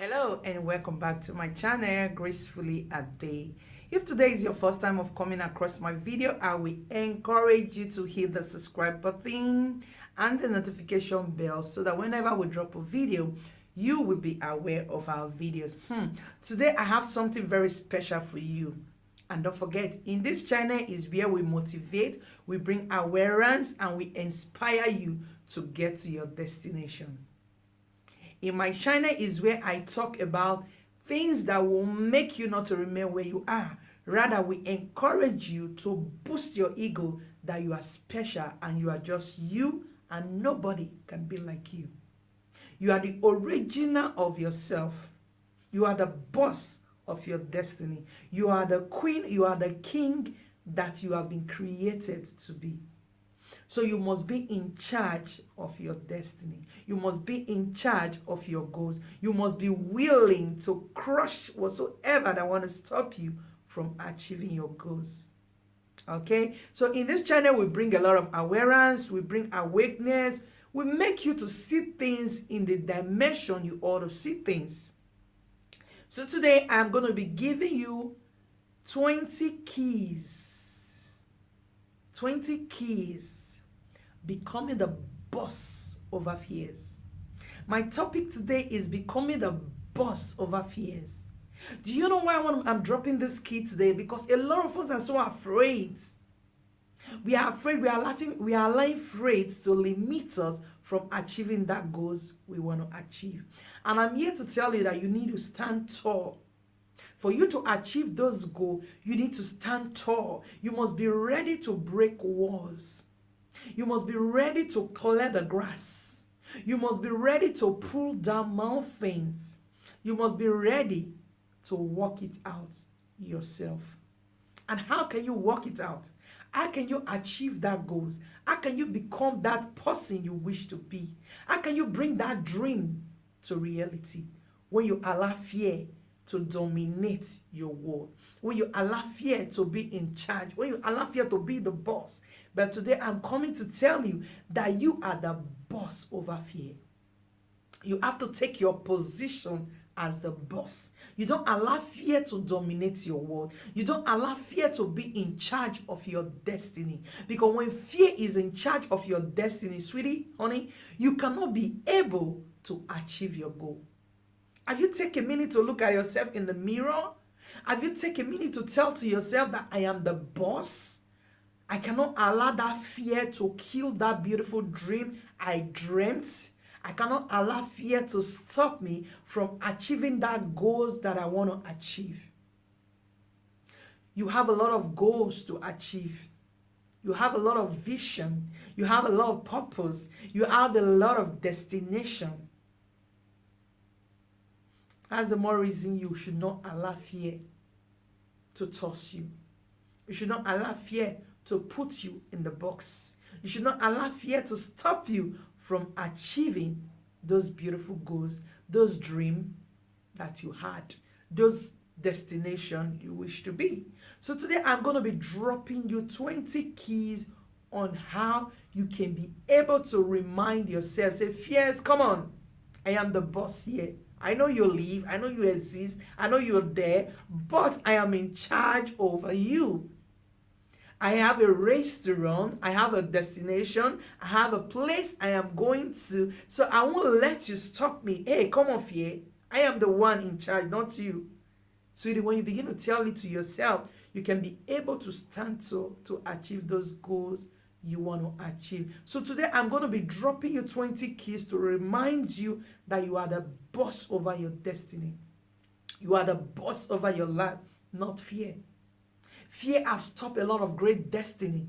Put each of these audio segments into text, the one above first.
Hello and welcome back to my channel, Gracefully at Bay. If today is your first time of coming across my video, I will encourage you to hit the subscribe button and the notification bell so that whenever we drop a video, you will be aware of our videos. Today I have something very special for you. And don't forget, in this channel is where we motivate, we bring awareness, and we inspire you to get to your destination. In my channel is where I talk about things that will make you not to remain where you are. Rather, we encourage you to boost your ego that you are special and you are just you and nobody can be like you. You are the original of yourself. You are the boss of your destiny. You are the queen, you are the king that you have been created to be. So you must be in charge of your destiny. You must be in charge of your goals. You must be willing to crush whatsoever that want to stop you from achieving your goals. Okay? So in this channel, we bring a lot of awareness. We bring awakeness. We make you to see things in the dimension you ought to see things. So today, I'm going to be giving you 20 keys. 20 keys becoming the boss over fears. My topic today is becoming the boss over fears. Do you know why I'm dropping this key today? Because a lot of us are so afraid. We are afraid, we are allowing afraid to limit us from achieving that goals we want to achieve. And I'm here to tell you that you need to stand tall. For you to achieve those goals, you need to stand tall. You must be ready to break walls. You must be ready to clear the grass. You must be ready to pull down mountains. You must be ready to work it out yourself. And how can you work it out? How can you achieve that goals? How can you become that person you wish to be? How can you bring that dream to reality when you allow fear to dominate your world, when you allow fear to be in charge, when you allow fear to be the boss? But today I'm coming to tell you that you are the boss over fear. You have to take your position as the boss. You don't allow fear to dominate your world. You don't allow fear to be in charge of your destiny. Because when fear is in charge of your destiny, sweetie, honey, you cannot be able to achieve your goal. Have you taken a minute to look at yourself in the mirror? Have you taken a minute to tell to yourself that I am the boss? I cannot allow that fear to kill that beautiful dream I dreamt. I cannot allow fear to stop me from achieving that goals that I want to achieve. You have a lot of goals to achieve. You have a lot of vision. You have a lot of purpose. You have a lot of destination. That's the more reason you should not allow fear to toss you. You should not allow fear to put you in the box. You should not allow fear to stop you from achieving those beautiful goals, those dreams that you had, those destinations you wish to be. So today I'm going to be dropping you 20 keys on how you can be able to remind yourself, say, fears, come on, I am the boss here. I know you live, I know you exist, I know you're there, but I am in charge over you. I have a race to run, I have a destination, I have a place I am going to, so I won't let you stop me. Hey, come on, fear. I am the one in charge, not you. Sweetie, when you begin to tell it to yourself, you can be able to stand to achieve those goals you want to achieve. So today I'm going to be dropping you 20 keys to remind you that you are the boss over your destiny. You are the boss over your life, not fear. Fear has stopped a lot of great destiny.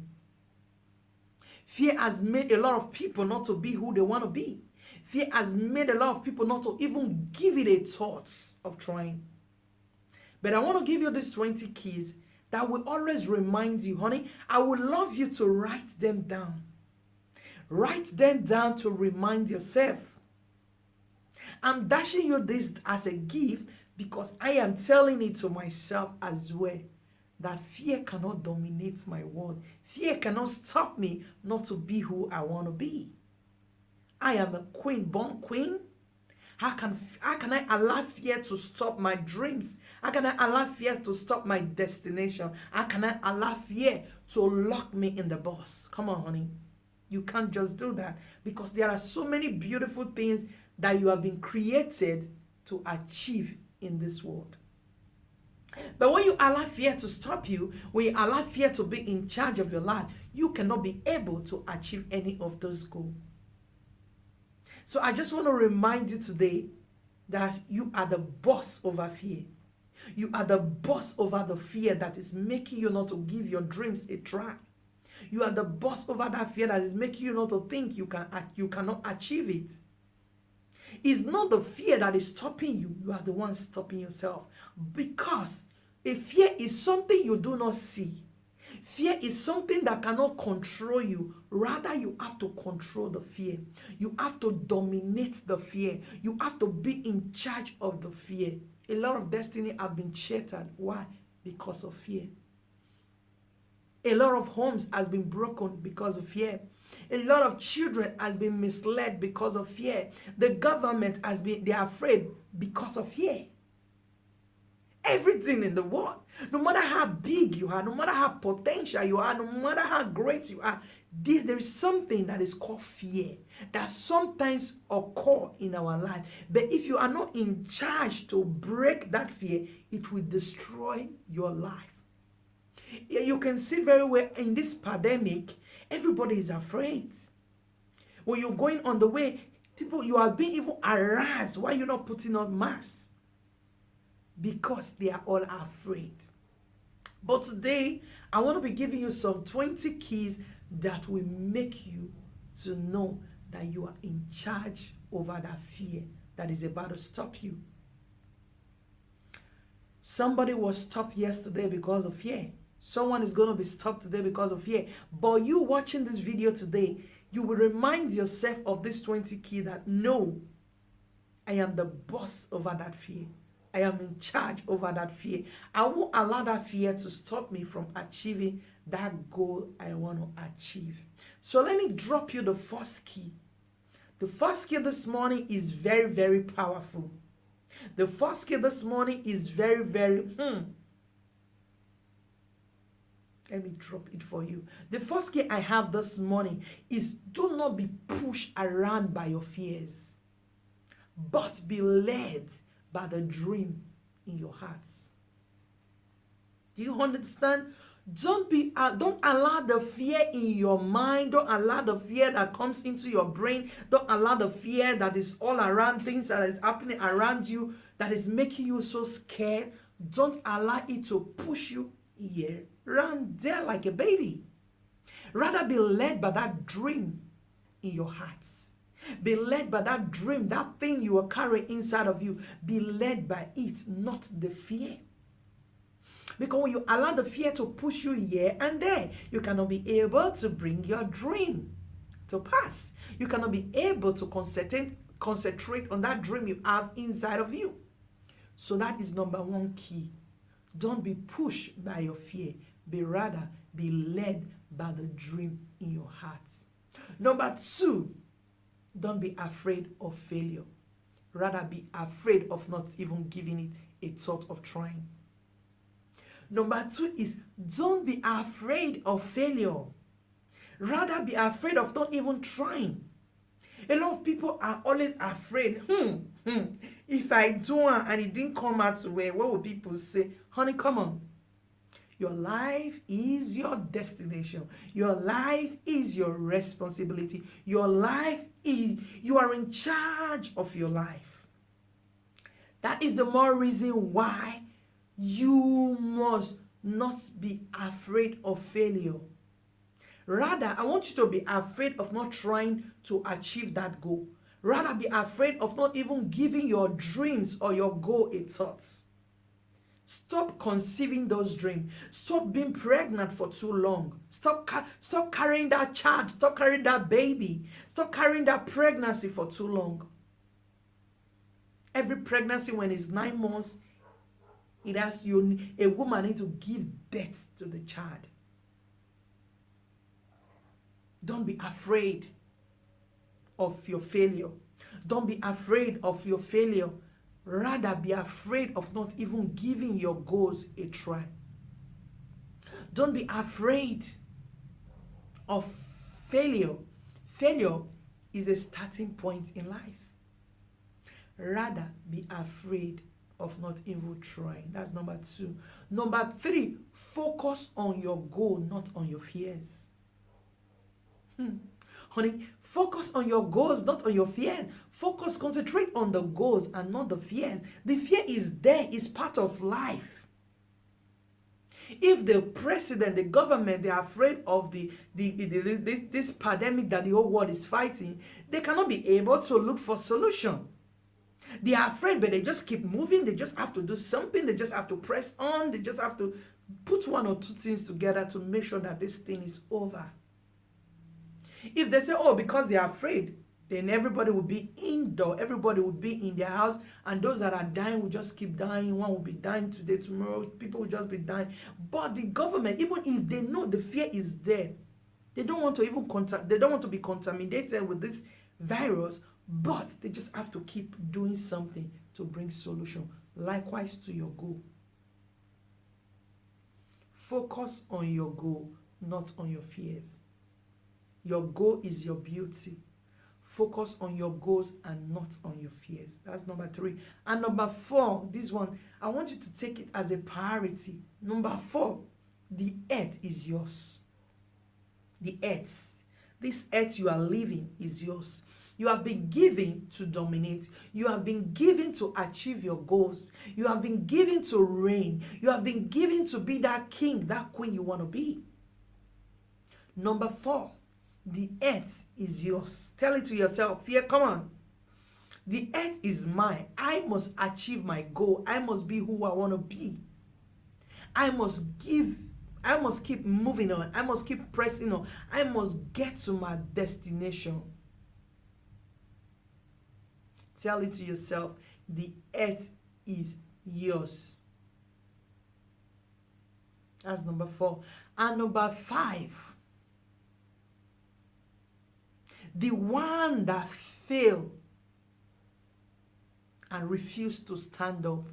Fear has made a lot of people not to be who they want to be. Fear has made a lot of people not to even give it a thought of trying. But I want to give you these 20 keys that will always remind you, honey. I would love you to write them down. Write them down to remind yourself. I'm dashing you this as a gift because I am telling it to myself as well, that fear cannot dominate my world. Fear cannot stop me not to be who I want to be. I am a queen, born queen. How can I allow fear to stop my dreams? How can I allow fear to stop my destination? How can I allow fear to lock me in the bus? Come on, honey. You can't just do that, because there are so many beautiful things that you have been created to achieve in this world. But when you allow fear to stop you, when you allow fear to be in charge of your life, you cannot be able to achieve any of those goals. So I just want to remind you today that you are the boss over fear. You are the boss over the fear that is making you not to give your dreams a try. You are the boss over that fear that is making you not to think you cannot achieve it. It's not the fear that is stopping you. You are the one stopping yourself. Because a fear is something you do not see. Fear is something that cannot control you. Rather, you have to control the fear. You have to dominate the fear. You have to be in charge of the fear. A lot of destiny have been shattered. Why? Because of fear. A lot of homes has been broken because of fear. A lot of children has been misled because of fear. The government they are afraid because of fear. Everything in the world, no matter how big you are, no matter how potential you are, no matter how great you are, there is something that is called fear that sometimes occur in our life. But if you are not in charge to break that fear, it will destroy your life. You can see very well in this pandemic, everybody is afraid. When you're going on the way, people, you are being even harassed. Why you're not putting on masks? Because they are all afraid. But today, I want to be giving you some 20 keys that will make you to know that you are in charge over that fear that is about to stop you. Somebody was stopped yesterday because of fear. Someone is going to be stopped today because of fear. But you watching this video today, you will remind yourself of this 20 key that no, I am the boss over that fear. I am in charge over that fear. I won't allow that fear to stop me from achieving that goal I want to achieve. So let me drop you the first key. The first key this morning is very, very powerful. The first key this morning is very, very, Let me drop it for you. The first key I have this morning is do not be pushed around by your fears, but be led by the dream in your hearts. Do you understand? Don't allow the fear in your mind. Don't allow the fear that comes into your brain. Don't allow the fear that is all around, things that is happening around you that is making you so scared. Don't allow it to push you here, run there like a baby. Rather be led by that dream in your hearts. Be led by that dream, that thing you are carrying inside of you. Be led by it, not the fear. Because when you allow the fear to push you here and there, you cannot be able to bring your dream to pass. You cannot be able to concentrate on that dream you have inside of you. So that is number one key. Don't be pushed by your fear, but rather be led by the dream in your heart. Number two, don't be afraid of failure. Rather be afraid of not even giving it a thought of trying. Number two is don't be afraid of failure. Rather be afraid of not even trying. A lot of people are always afraid. If I do it and it didn't come out well, what will people say? Honey, come on. Your life is your destination. Your life is your responsibility. Your life is, you are in charge of your life. That is the more reason why you must not be afraid of failure. Rather, I want you to be afraid of not trying to achieve that goal. Rather, be afraid of not even giving your dreams or your goal a thought. Stop conceiving those dreams. Stop being pregnant for too long. Stop carrying that child. Stop carrying that baby. Stop carrying that pregnancy for too long. Every pregnancy, when it's 9 months, it has a woman need to give birth to the child. Don't be afraid of your failure. Don't be afraid of your failure. Rather, be afraid of not even giving your goals a try. Don't be afraid of failure. Failure is a starting point in life. Rather, be afraid of not even trying. That's number 2. Number 3, focus on your goal, not on your fears. Honey, focus on your goals, not on your fears. Focus, concentrate on the goals and not the fears. The fear is there, it's part of life. If the president, the government, they are afraid of this pandemic that the whole world is fighting, they cannot be able to look for solution. They are afraid, but they just keep moving. They just have to do something. They just have to press on. They just have to put 1 or 2 things together to make sure that this thing is over. If they say, oh, because they are afraid, then everybody will be indoor. Everybody will be in their house. And those that are dying will just keep dying. One will be dying today, tomorrow. People will just be dying. But the government, even if they know the fear is there, they don't want to even they don't want to be contaminated with this virus. But they just have to keep doing something to bring solution. Likewise to your goal. Focus on your goal, not on your fears. Your goal is your beauty. Focus on your goals and not on your fears. That's number 3. And number 4, this one, I want you to take it as a priority. Number 4, the earth is yours. The earth. This earth you are living is yours. You have been given to dominate. You have been given to achieve your goals. You have been given to reign. You have been given to be that king, that queen you want to be. Number 4, the earth is yours. Tell it to yourself. Fear, come on. The earth is mine. I must achieve my goal. I must be who I want to be. I must keep moving on. I must keep pressing on. I must get to my destination. Tell it to yourself, the earth is yours. That's number 4. And number 5, the one that failed and refused to stand up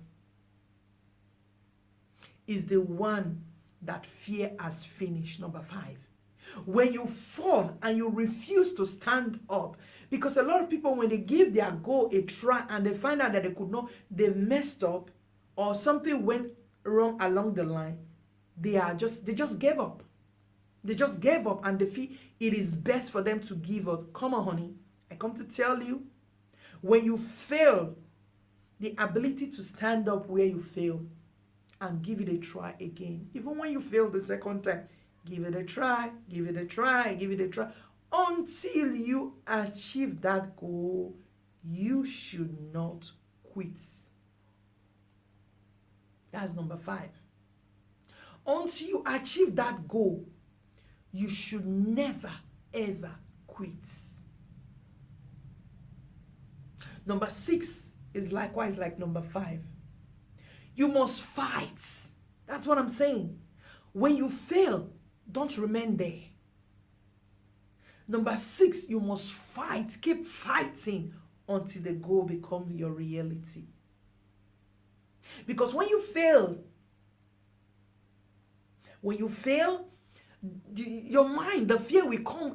is the one that fear has finished. Number 5. When you fall and you refuse to stand up, because a lot of people, when they give their goal a try and they find out that they could not, they messed up or something went wrong along the line, they just gave up. They just gave up and they feel it is best for them to give up. Come on, honey. I come to tell you, when you fail, the ability to stand up where you failed and give it a try again. Even when you fail the second time, give it a try, give it a try, give it a try. Until you achieve that goal, you should not quit. That's number 5. Until you achieve that goal, you should never, ever quit. Number 6 is likewise like number 5. You must fight. That's what I'm saying. When you fail, don't remain there. Number 6, you must fight. Keep fighting until the goal becomes your reality. Because when you fail, your mind, the fear will come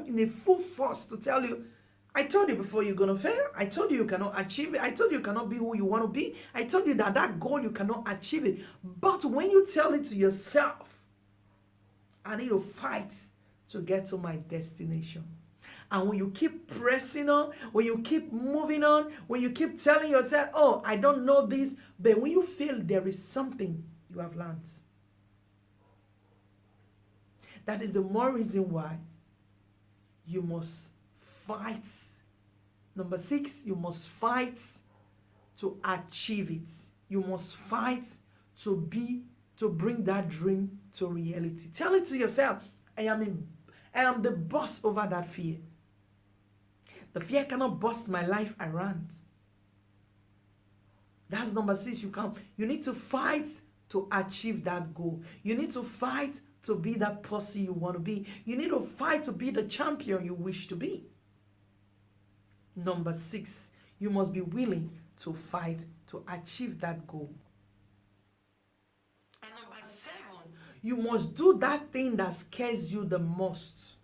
in a full force to tell you, I told you before you're going to fail. I told you you cannot achieve it. I told you you cannot be who you want to be. I told you that goal you cannot achieve it. But when you tell it to yourself, I need to fight to get to my destination. And when you keep pressing on, when you keep moving on, when you keep telling yourself, oh, I don't know this, but when you feel there is something you have learned. That is the more reason why you must fight. Number 6, you must fight to achieve it. You must fight to bring that dream to reality. Tell it to yourself, I am the boss over that fear. The fear cannot boss my life around. That's number 6. You need to fight to achieve that goal. You need to fight to be that person you want to be. You need to fight to be the champion you wish to be. Number 6, you must be willing to fight to achieve that goal. And number 7, you must do that thing that scares you the most.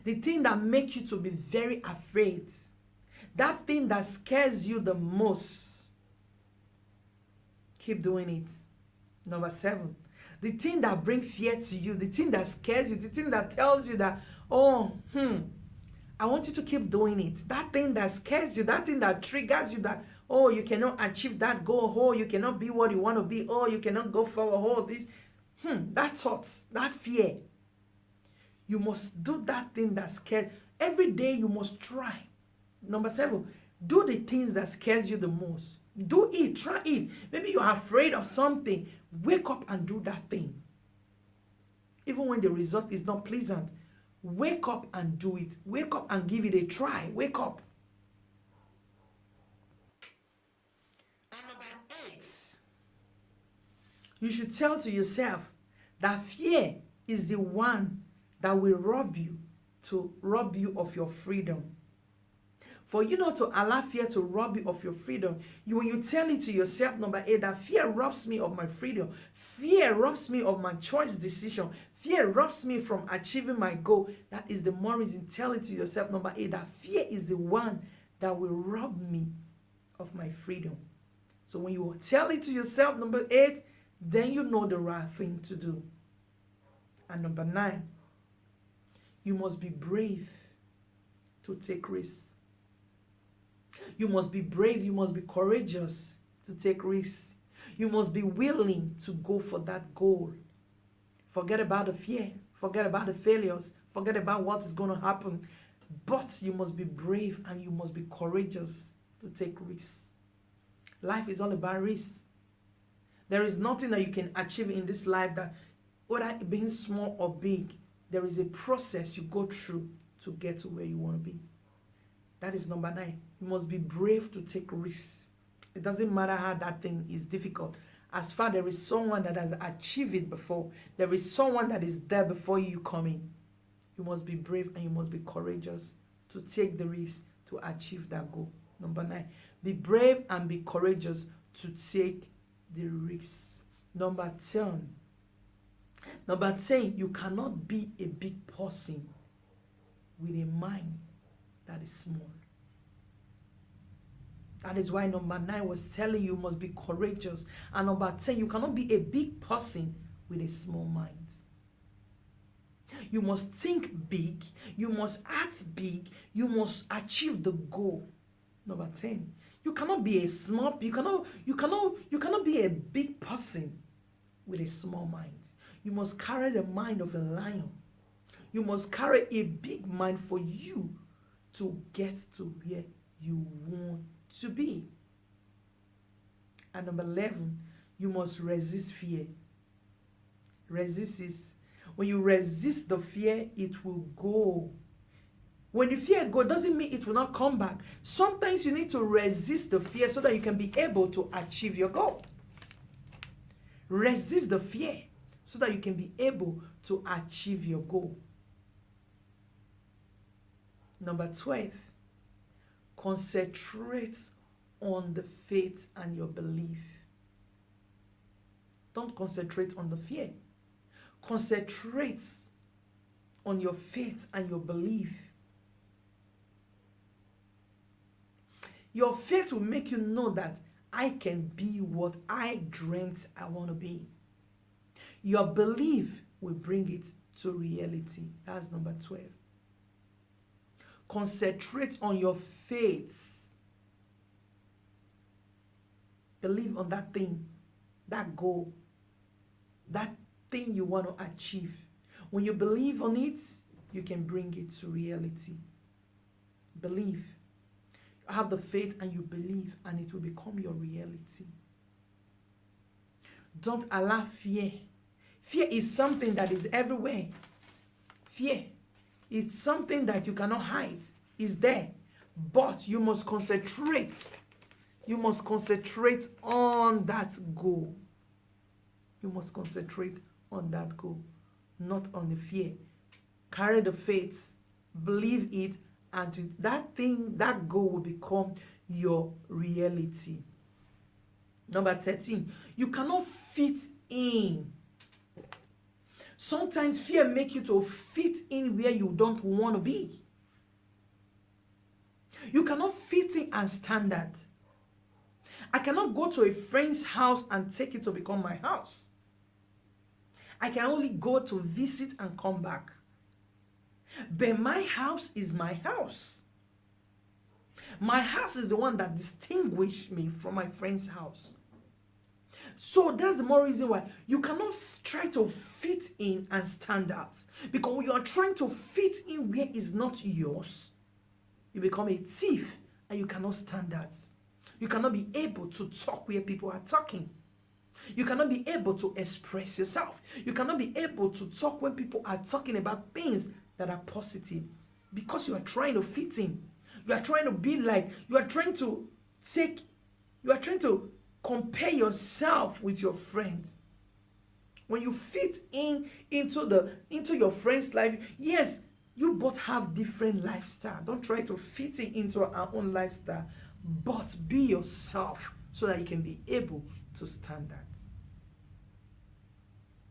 The thing that makes you to be very afraid. That thing that scares you the most. Keep doing it. Number 7, the thing that brings fear to you, the thing that scares you, the thing that tells you that, I want you to keep doing it. That thing that scares you, that thing that triggers you, that, you cannot achieve that goal, you cannot be what you want to be, you cannot go forward, this, that thoughts, that fear. You must do that thing that scares. Every day you must try. Number 7, do the things that scares you the most. Do it, try it. Maybe you are afraid of something. Wake up and do that thing. Even when the result is not pleasant, wake up and do it. Wake up and give it a try. Wake up. And number 8, you should tell to yourself that fear is the one that will rob you of your freedom. For you not to allow fear to rob you of your freedom, when you tell it to yourself, number 8, that fear robs me of my freedom, fear robs me of my choice decision, fear robs me from achieving my goal, that is the more reason. Tell it to yourself, number 8, that fear is the one that will rob me of my freedom. So when you tell it to yourself, number 8, then you know the right thing to do. And number 9, you must be brave to take risks. You must be brave, you must be courageous to take risks. You must be willing to go for that goal. Forget about the fear, forget about the failures, forget about what is going to happen. But you must be brave and you must be courageous to take risks. Life is all about risks. There is nothing that you can achieve in this life that, whether being small or big, there is a process you go through to get to where you want to be. That is number 9. You must be brave to take risks. It doesn't matter how that thing is difficult. As far there is someone that has achieved it before, there is someone that is there before you come in. You must be brave and you must be courageous to take the risk to achieve that goal. Number 9, be brave and be courageous to take the risks. Number 10, you cannot be a big person with a mind that is small. That is why number 9 was telling you must be courageous. And number 10, you cannot be a big person with a small mind. You must think big. You must act big. You must achieve the goal. Number 10, you cannot be a small. You cannot be a big person with a small mind. You must carry the mind of a lion. You must carry a big mind for you to get to where you want to be. And number 11, you must resist fear. Resist it. When you resist the fear, it will go. When the fear goes, doesn't mean it will not come back. Sometimes you need to resist the fear so that you can be able to achieve your goal. Resist the fear so that you can be able to achieve your goal. Number 12, concentrate on the faith and your belief. Don't concentrate on the fear. Concentrate on your faith and your belief. Your faith will make you know that I can be what I dreamt I want to be. Your belief will bring it to reality. That's number 12. Concentrate on your faith. Believe on that thing, that goal, that thing you want to achieve. When you believe on it, you can bring it to reality. Believe. Have the faith and you believe, and it will become your reality. Don't allow fear. Fear is something that is everywhere. Fear. It's something that you cannot hide. It's there. But you must concentrate. You must concentrate on that goal. You must concentrate on that goal, not on the fear. Carry the faith, believe it, and that thing, that goal will become your reality. Number 13, you cannot fit in. Sometimes fear makes you to fit in where you don't want to be. You cannot fit in and stand out. I cannot go to a friend's house and take it to become my house. I can only go to visit and come back. But my house is my house. My house is the one that distinguished me from my friend's house. So that's the more reason why you cannot try to fit in and stand out. Because when you are trying to fit in where is not yours, you become a thief and you cannot stand out. You cannot be able to talk where people are talking. You cannot be able to express yourself. You cannot be able to talk when people are talking about things that are positive, because you are trying to fit in. You are trying to be like, you are trying to compare yourself with your friends. When you fit in into your friend's life, yes, you both have different lifestyle. Don't try to fit it into our own lifestyle, but be yourself so that you can be able to stand that.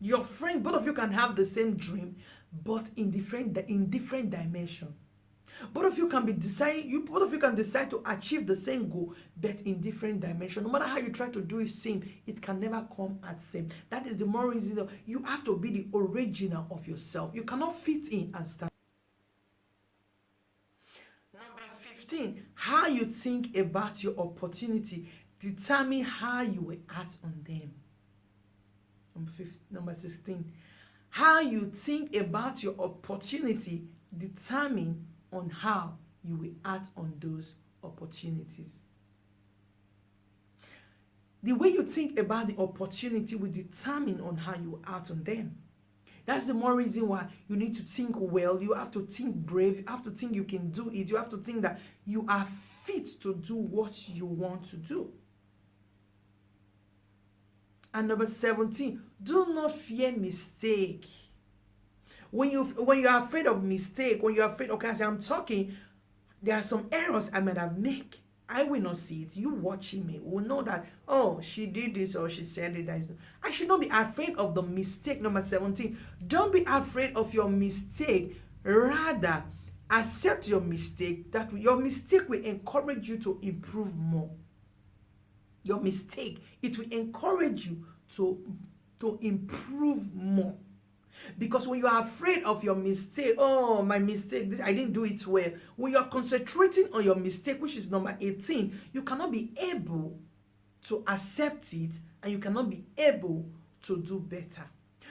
Your friend, both of you can have the same dream, but in different dimension. Both of you can decide to achieve the same goal, but in different dimension. No matter how you try to do it same, it can never come at same. That is the more reason you have to be the original of yourself. You cannot fit in and stand. Number 15, how you think about your opportunity determine how you will act on them. Number 16, how you think about your opportunity determine on how you will act on those opportunities. The way you think about the opportunity will determine on how you act on them. That's the more reason why you need to think well. You have to think brave. You have to think you can do it. You have to think that you are fit to do what you want to do. And number 17, do not fear mistake. When you are afraid of mistake, when you are afraid, okay, as I'm talking, there are some errors I might have made. I will not see it. You watching me will know that, oh, she did this or she said it. I should not be afraid of the mistake. Number 17, don't be afraid of your mistake. Rather, accept your mistake. That your mistake will encourage you to improve more. Your mistake, it will encourage you to improve more. Because when you are afraid of your mistake, oh, my mistake, I didn't do it well. When you are concentrating on your mistake, which is number 18, you cannot be able to accept it and you cannot be able to do better.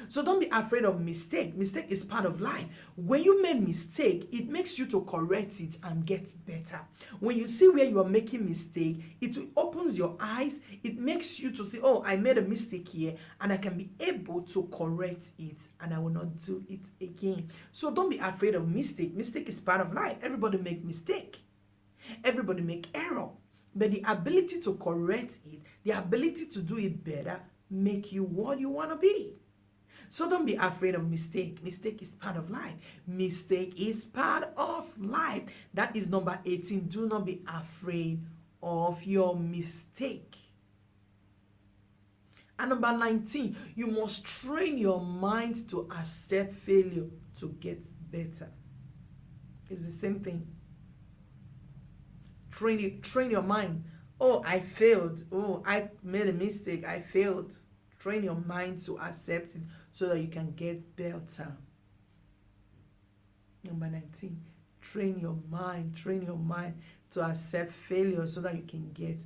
So don't be afraid of mistake. Mistake is part of life. When you make mistake, it makes you to correct it and get better. When you see where you are making mistake, it opens your eyes. It makes you to say, oh, I made a mistake here and I can be able to correct it and I will not do it again. So don't be afraid of mistake. Mistake is part of life. Everybody make mistake. Everybody make error. But the ability to correct it, the ability to do it better, make you what you want to be. So don't be afraid of mistake. Mistake is part of life. Mistake is part of life. That is number 18. Do not be afraid of your mistake. And number 19, you must train your mind to accept failure to get better. It's the same thing. Train your mind. Oh, I failed. Oh, I made a mistake. I failed. Train your mind to accept it so that you can get better. Number 19, train your mind to accept failure so that you can get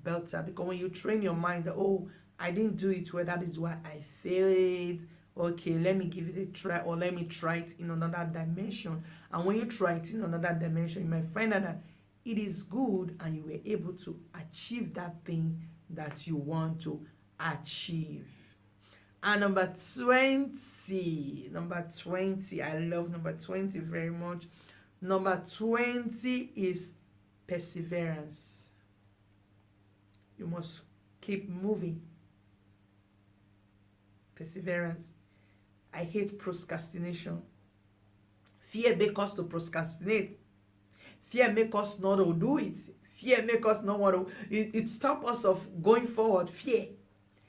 better. Because when you train your mind that, oh, I didn't do it well, that is why I failed. Okay, let me give it a try, or let me try it in another dimension. And when you try it in another dimension, you might find out that it is good and you were able to achieve that thing that you want to achieve. And number 20, I love number 20 very much. Number 20 is perseverance. You must keep moving. Perseverance. I hate procrastination. Fear makes us to procrastinate. Fear make us not to do it. Fear make us not want to. It stop us of going forward. Fear.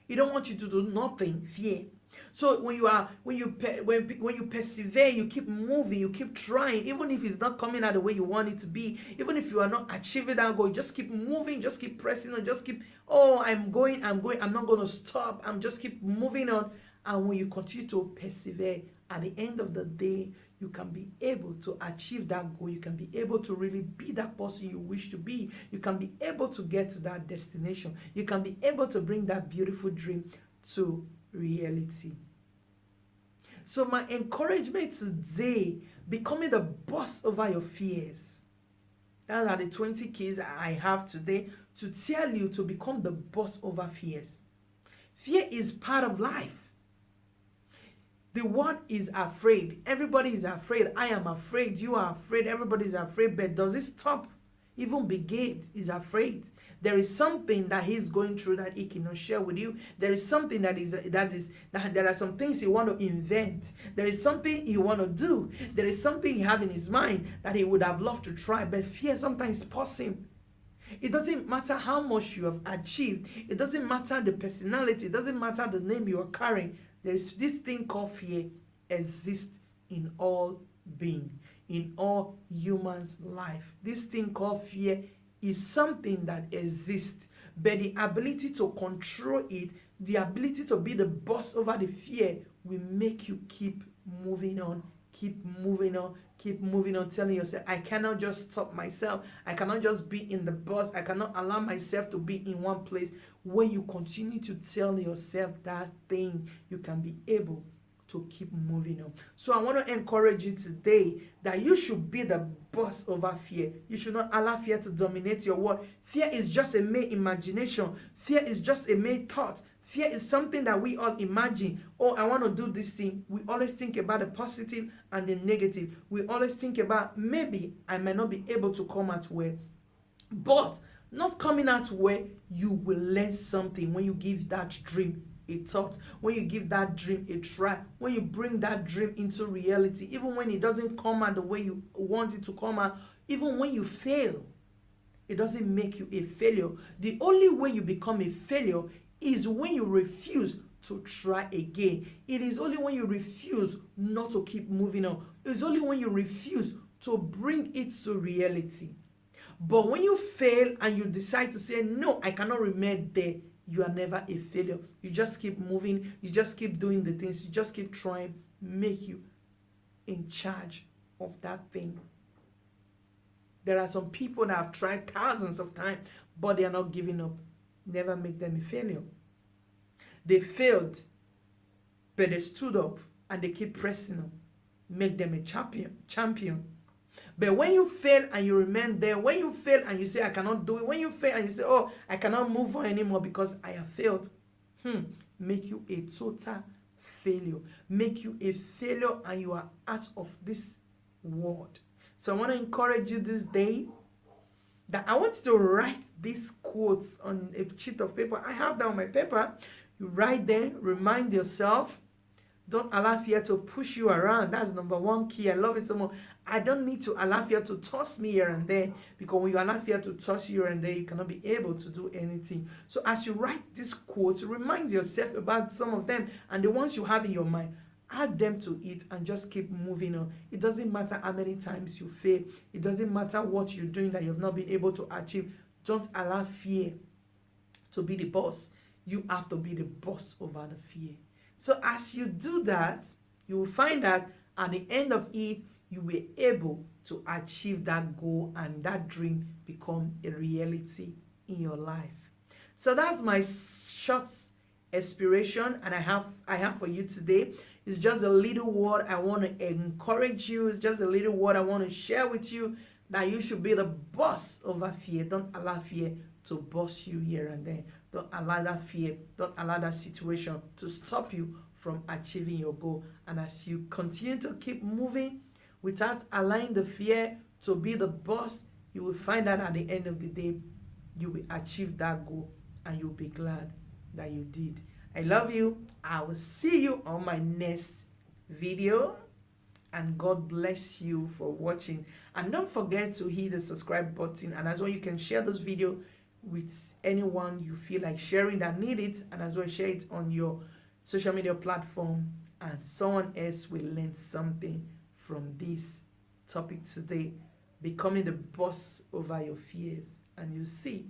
He don't want you to do nothing. Fear. So when you persevere, you keep moving, you keep trying, even if it's not coming out the way you want it to be, even if you are not achieving that goal, just keep moving, just keep pressing on, just keep, oh, I'm going, I'm not going to stop, I'm just keep moving on. And when you continue to persevere, at the end of the day, you can be able to achieve that goal. You can be able to really be that person you wish to be. You can be able to get to that destination. You can be able to bring that beautiful dream to reality. So my encouragement today, becoming the boss over your fears. Those are the 20 keys I have today to tell you to become the boss over fears. Fear is part of life. The world is afraid. Everybody is afraid. I am afraid. You are afraid. Everybody is afraid. But does it stop? Even Bill Gates is afraid. There is something that he's going through that he cannot share with you. There is something that there are some things he want to invent. There is something he want to do. There is something he have in his mind that he would have loved to try, but fear sometimes stops him. It doesn't matter how much you have achieved. It doesn't matter the personality. It doesn't matter the name you are carrying. There is this thing called fear exists in all being, in all humans' life. This thing called fear is something that exists, but the ability to control it, the ability to be the boss over the fear will make you keep moving on, keep moving on, keep moving on, telling yourself, I cannot just stop myself. I cannot just be in the bus. I cannot allow myself to be in one place. When you continue to tell yourself that thing, you can be able to keep moving on. So I want to encourage you today that you should be the boss over fear. You should not allow fear to dominate your world. Fear is just a mere imagination. Fear is just a mere thought. Fear is something that we all imagine. Oh, I want to do this thing. We always think about the positive and the negative. We always think about maybe I might not be able to come out well. But not coming out well, you will learn something when you give that dream a thought, when you give that dream a try, when you bring that dream into reality, even when it doesn't come out the way you want it to come out, even when you fail, it doesn't make you a failure. The only way you become a failure is when you refuse to try again. It is only when you refuse not to keep moving on. It's only when you refuse to bring it to reality. But when you fail and you decide to say, no, I cannot remain there, you are never a failure. You just keep moving. You just keep doing the things. You just keep trying. Make you in charge of that thing. There are some people that have tried thousands of times, but they are not giving up. Never make them a failure. They failed, but they stood up and they keep pressing on. Make them a champion. But when you fail and you remain there, when you fail and you say, I cannot do it, when you fail and you say, oh, I cannot move on anymore because I have failed, make you a total failure. Make you a failure and you are out of this world. So I want to encourage you this day that I want you to write these quotes on a sheet of paper. I have that on my paper. You write them, remind yourself. Don't allow fear to push you around. That's number one key. I love it so much. I don't need to allow fear to toss me here and there, because when you allow fear to toss you here and there, you cannot be able to do anything. So as you write these quotes, remind yourself about some of them, and the ones you have in your mind, add them to it and just keep moving on. It doesn't matter how many times you fail. It doesn't matter what you're doing that you've not been able to achieve. Don't allow fear to be the boss. You have to be the boss over the fear. So as you do that, you will find that at the end of it, you were able to achieve that goal and that dream become a reality in your life. So that's my short inspiration, and I have for you today. It's just a little word I want to encourage you. It's just a little word I want to share with you, that you should be the boss over fear. Don't allow fear to boss you here and there. Don't allow that fear, don't allow that situation to stop you from achieving your goal. And as you continue to keep moving without allowing the fear to be the boss, you will find that at the end of the day, you will achieve that goal and you'll be glad that you did. I love you. I will see you on my next video. And God bless you for watching. And don't forget to hit the subscribe button. And as well, you can share this video with anyone you feel like sharing that need it. And as well, share it on your social media platform. And someone else will learn something from this topic today. Becoming the boss over your fears. And you see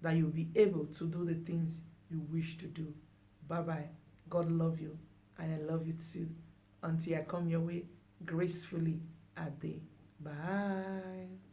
that you'll be able to do the things you wish to do. Bye-bye. God love you. And I love you too. Until I come your way gracefully a day. Bye.